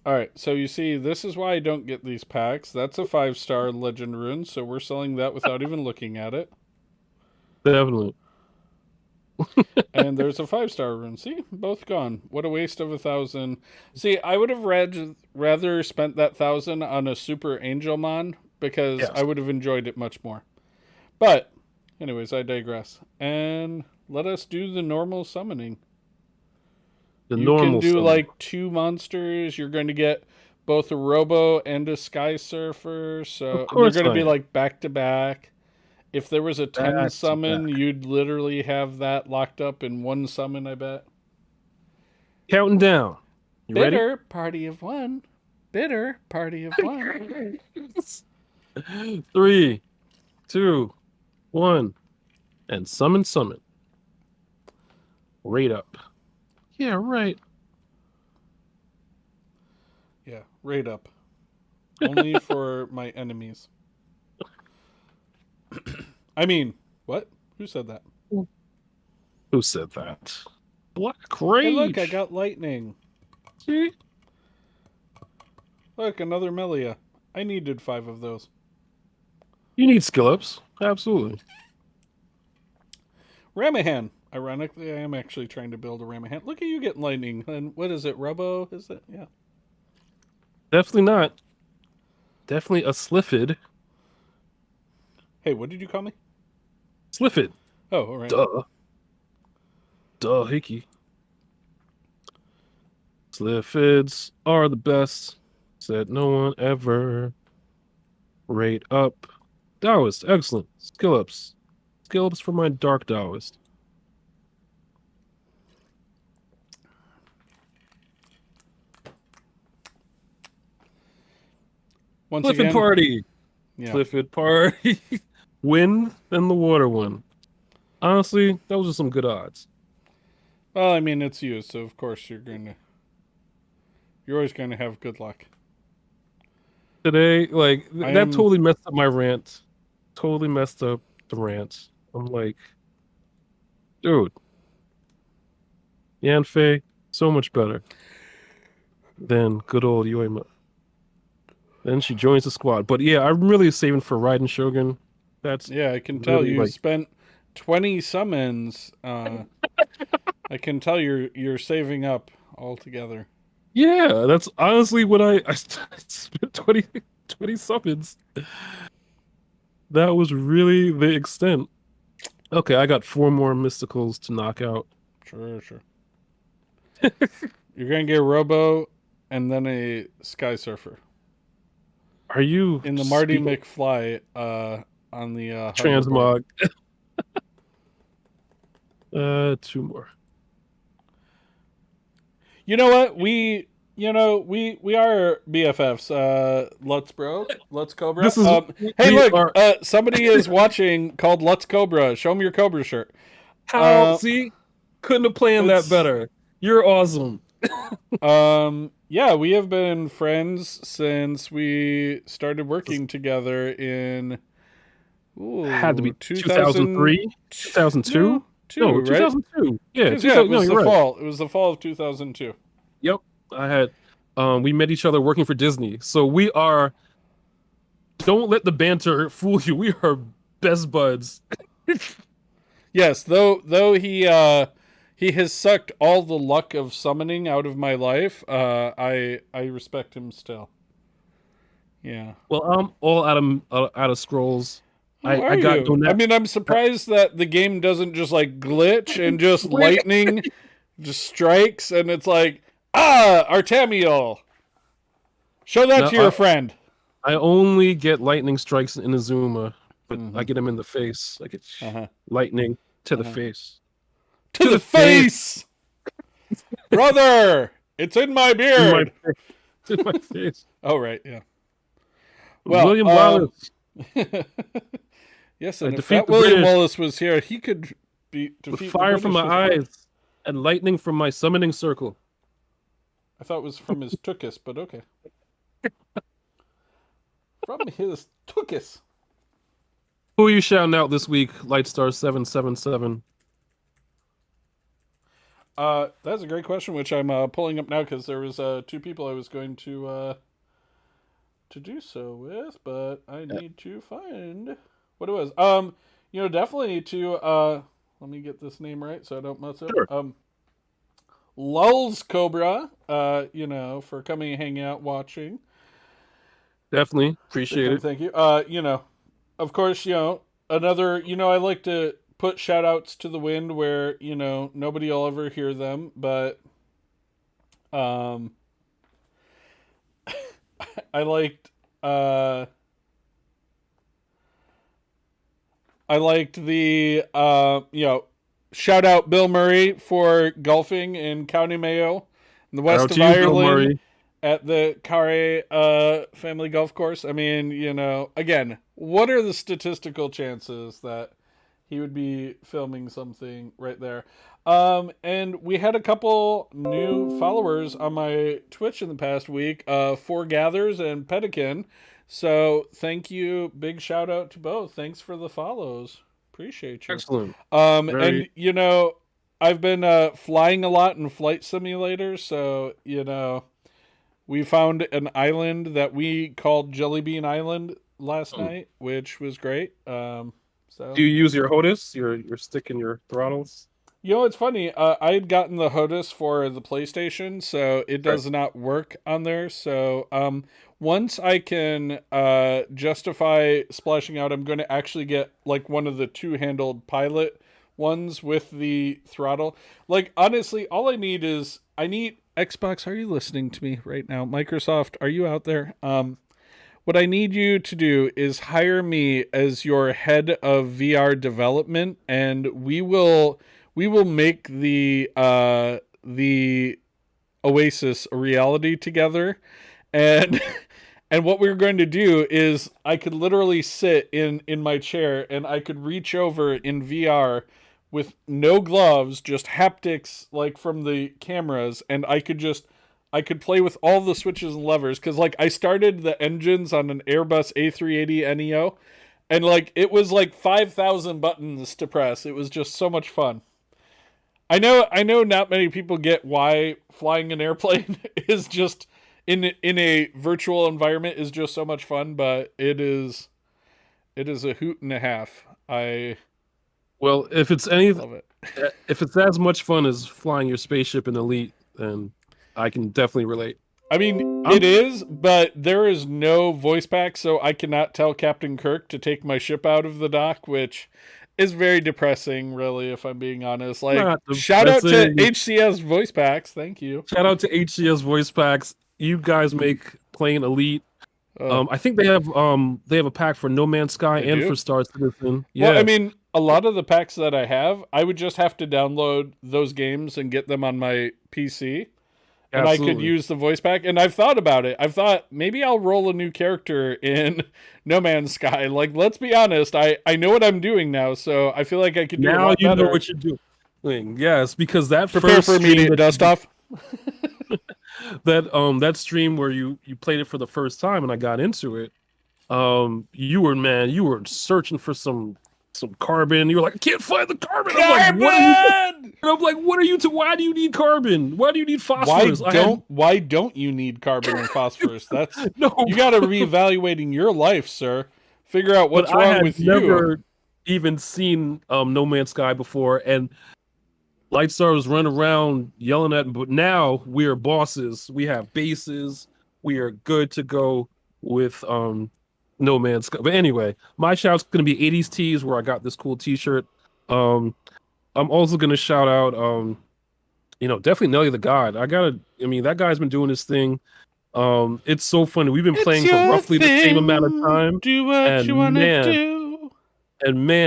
All right. So you see, this is why I don't get these packs. That's a 5-star legend rune, so we're selling that without even looking at it. Definitely. And there's a 5-star rune. See, both gone. What a waste of 1,000. See, I would have rather spent that 1,000 on a super angel mon because Yes. I would have enjoyed it much more. But, anyways, I digress. And let us do the normal summoning. The You normal can do summon. like 2 monsters. You're going to get both a Robo and a Sky Surfer. So Of they're course going to I be am. like back to back. If there was a 10 Back to summon, back. you'd literally have that locked up in 1 summon, I bet. Counting down. You ready? Bitter party of 1. Bitter party of 1. 3, 2, 1. And summon. Rate up. Yeah, right. Yeah, rate up. Only for my enemies. I mean, what? Who said that? Who said that? Black Rage. Hey, look, I got lightning. See? Look, another Melia. I needed 5 of those. You need skill ups. Absolutely. Ramahan. Ironically, I am actually trying to build a Ramahan. Look at you getting lightning. And what is it? Robo? Is it? Yeah. Definitely not. Definitely a Sliffid. Hey, what did you call me? Sliffid. Oh, all right. Duh, Hickey. Sliffids are the best, said no one ever. Rate up. Taoist, excellent. Skill ups. Skill ups for my Dark Taoist. Once Clifford again, Party. yeah. Clifford Party. Win, then the water one. Honestly, those are some good odds. Well, I mean, it's you, so of course you're always going to have good luck. Today, like, I that am, totally messed up my rant. Totally messed up the rant. I'm like, dude, Yanfei, so much better than good old Yuema. Then she joins the squad. But yeah, I'm really saving for Raiden Shogun. That's yeah, I can tell really you like, spent 20 summons. I can tell you're saving up altogether. yeah, that's honestly what I spent 20 summons. That was really the extent. Okay, I got 4 more mysticals to knock out. Sure, sure. You're going to get a Robo and then a Sky Surfer. Are you In the Marty speaking McFly on the hoverboard. transmog? 2 more. You know what? We are BFFs. Let's bro. Let's Cobra. This is Hey, we look. are Somebody is watching called Let's Cobra. Show me your Cobra shirt. how see couldn't have planned that It's better. You're awesome. yeah, we have been friends since we started working together in Had to be 2000 2003, 2002. no, No, two, right? 2002. Yeah, Because yeah, it 2000. No, was you're the right. fall. It was the fall of 2002. Yep. I had we met each other working for Disney. So we are don't let the banter fool you. We are best buds. Yes, though he has sucked all the luck of summoning out of my life. I respect him still. Yeah. Well, I'm all out of scrolls. Who I are got you? no I net. mean, I'm surprised that the game doesn't just like glitch and just Wait, lightning just strikes and it's like, ah, Artemiel. Show that no, to your friend. I only get lightning strikes in Azuma, but I Mm-hmm. get him in the face. I get Uh-huh. lightning to the Uh-huh. face. To the face, brother. It's in my In my beard. face. In my face. Oh right, yeah. Well, William Wallace. yes, I and if defeat that the William British Wallace was here, he could with defeat the fire British from my as well. eyes and lightning from my summoning circle. I thought it was from his tuchus, but okay. From his tuchus. Who are you shouting out this week, Lightstar777? That's a great question, which I'm pulling up now because there was 2 people I was going to do so with, but I need to find what it was. Definitely to let me get this name right so I don't mess up. Sure. Lulz Cobra, for coming and hanging out watching. Definitely. Appreciate it. Thank you. Of course, another, I like to put shout outs to the wind where, nobody will ever hear them, but I liked the shout out Bill Murray for golfing in County Mayo in the west Shout out of to you, Bill Ireland Murray. at the Carre family golf course. I mean, again, what are the statistical chances that he would be filming something right there? And we had a couple new followers on my Twitch in the past week, Foregathers and Pedikin. So thank you. Big shout out to both. Thanks for the follows. Appreciate you. Excellent. And I've been flying a lot in Flight Simulator, so we found an island that we called Jelly Bean Island last night, which was great. So do you use your HOTAS, your stick and your throttles? It's funny. I had gotten the HOTAS for the PlayStation, so it does not work on there. So once I can justify splashing out, I'm going to actually get like one of the 2-handled pilot ones with the throttle. Like, honestly, all I need is Xbox. Are you listening to me right now? Microsoft, are you out there? what I need you to do is hire me as your head of VR development, and we will make the Oasis a reality together. And and what we're going to do is I could literally sit in my chair and I could reach over in VR with no gloves, just haptics like from the cameras, and I could play with all the switches and levers because like I started the engines on an Airbus A380 Neo, and like it was like 5,000 buttons to press. It was just so much fun. I know not many people get why flying an airplane is just in a virtual environment is just so much fun, but it is a hoot and a half. I Well, love it. if it's as much fun as flying your spaceship in Elite, then I can definitely relate. I mean, I'm it is, but there is no voice pack, so I cannot tell Captain Kirk to take my ship out of the dock, which is very depressing, really, if I'm being honest. Like, not shout out to depressing. HCS voice packs. Thank you. Shout out to HCS voice packs. You guys make playing Elite. Oh, I think they have a pack for No Man's Sky they and do? for Star Citizen. Well, Yeah, I mean, a lot of the packs that I have, I would just have to download those games and get them on my PC, and I could absolutely. use the voice pack. And I've thought about it. I've thought maybe I'll roll a new character in No Man's Sky. Like, let's be honest, I know what I'm doing now, so I feel like I could do a Now lot you know better. what you're doing. Yes, because that Prepare first for stream immediate dust off. that stream where you played it for the first time and I got into it, you were searching for some carbon. You were like, I can't find the carbon. I'm like, what are you? Carbon! And I'm like, what are you? Why do you need carbon? Why do you need Why phosphorus? why don't you need carbon and phosphorus? That's No, you got to reevaluating your life, sir. Figure out what's but I wrong had with you. never even seen No Man's Sky before, and Lightstar was running around yelling at him. But now we are bosses. We have bases. We are good to go with No Man's Sky. But anyway, my shout's gonna be 80s tees where I got this cool T-shirt. Um, I'm also gonna shout out definitely Nelly the God. I mean, that guy's been doing his thing. It's so funny. We've been It's playing for your roughly the same amount of thing. time, Do what you and wanna man, do.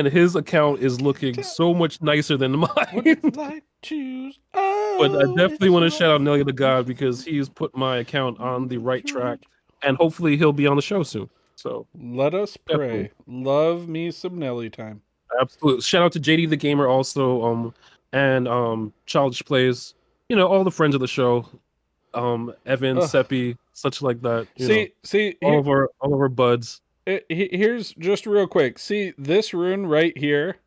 his account is looking so much nicer than What mine. it's like choose. But I Oh, definitely it's want to your shout out Nelly the God because he's put my account on the right track, thing. and hopefully he'll be on the show soon. So Let us definitely, pray. Love me some Nelly time. absolutely. Shout out to JD the Gamer also, and Childish Plays. All the friends of the show, Evan, Ugh. Seppi, such like that. See, All of our buds. here's just real quick. See this rune right here.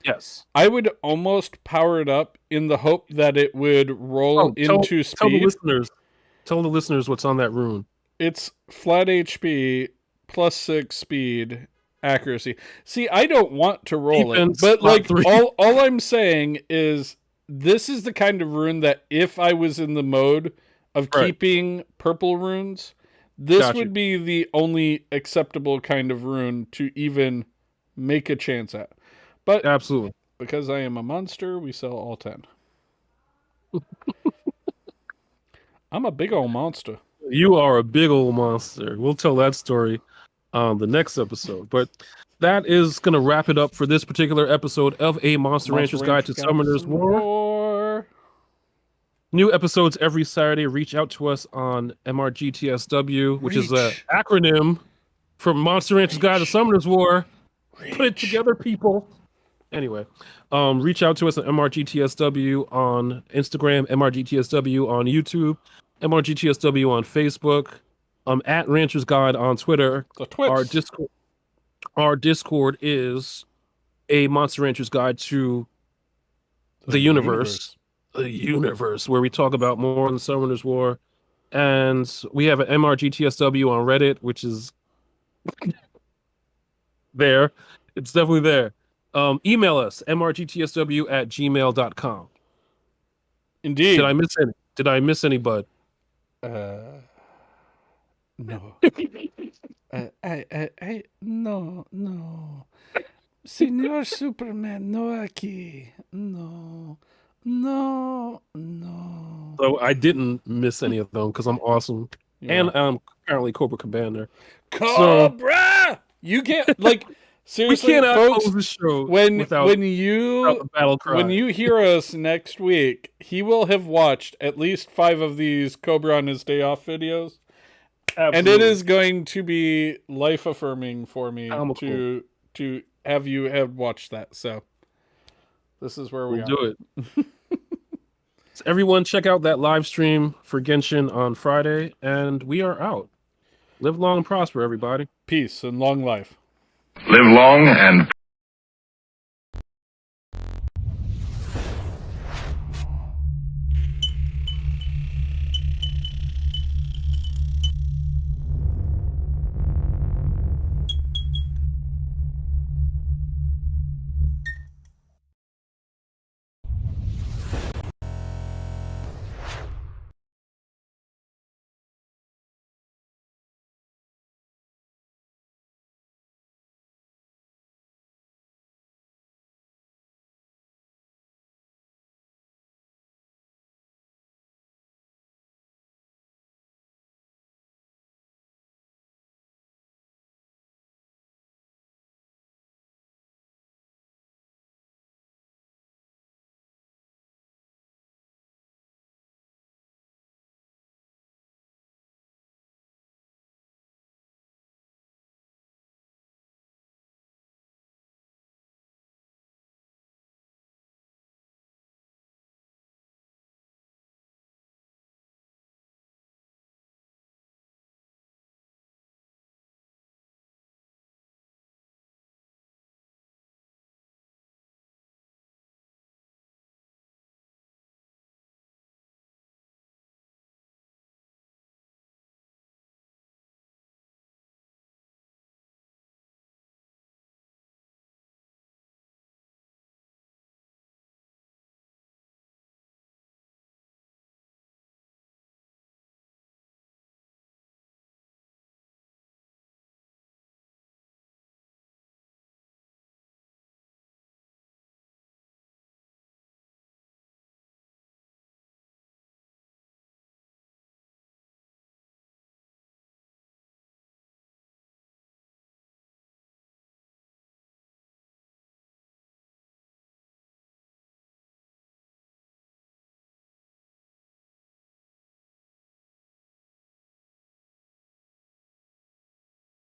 Yes. I would almost power it up in the hope that it would roll Oh, into tell the speed. listeners, what's on that rune. It's flat HP +6 speed accuracy. See, I don't want to roll it, Defense, but flat like 3. all I'm saying is this is the kind of rune that if I was in the mode of Right. keeping purple runes, this Got you. would be the only acceptable kind of rune to even make a chance at. But Absolutely. because I am a monster, we sell all 10. I'm a big old monster. You are a big old monster. We'll tell that story on the next episode. But that is going to wrap it up for this particular episode of A Monster Rancher's Guide to Summoners War. New episodes every Saturday. Reach out to us on MRGTSW, which is an acronym for Monster Rancher's Guide to Summoners War. Put it together, people. Anyway, reach out to us at MRGTSW on Instagram, MRGTSW on YouTube, MRGTSW on Facebook, at Rancher's Guide on Twitter. Our Discord is a Monster Rancher's Guide to the universe. The universe, where we talk about more than Summoners War. And we have an MRGTSW on Reddit, which is there. It's definitely there. Email us, mrgtsw@gmail.com. Indeed. Did I miss any, bud? No. No. Señor Superman, no aquí. No. So I didn't miss any of them because I'm awesome. Yeah. and apparently Cobra Commander. Cobra! You can't like We seriously, cannot folks. close the show When without you the battle cry. when you hear us next week, he will have watched at least 5 of these Cobra on his day off videos. Absolutely. And it is going to be life affirming for me Comical. to have you have watched that. So this is where we We'll are. do it. So everyone, check out that live stream for Genshin on Friday, and we are out. Live long and prosper, everybody. Peace and long life. Live long and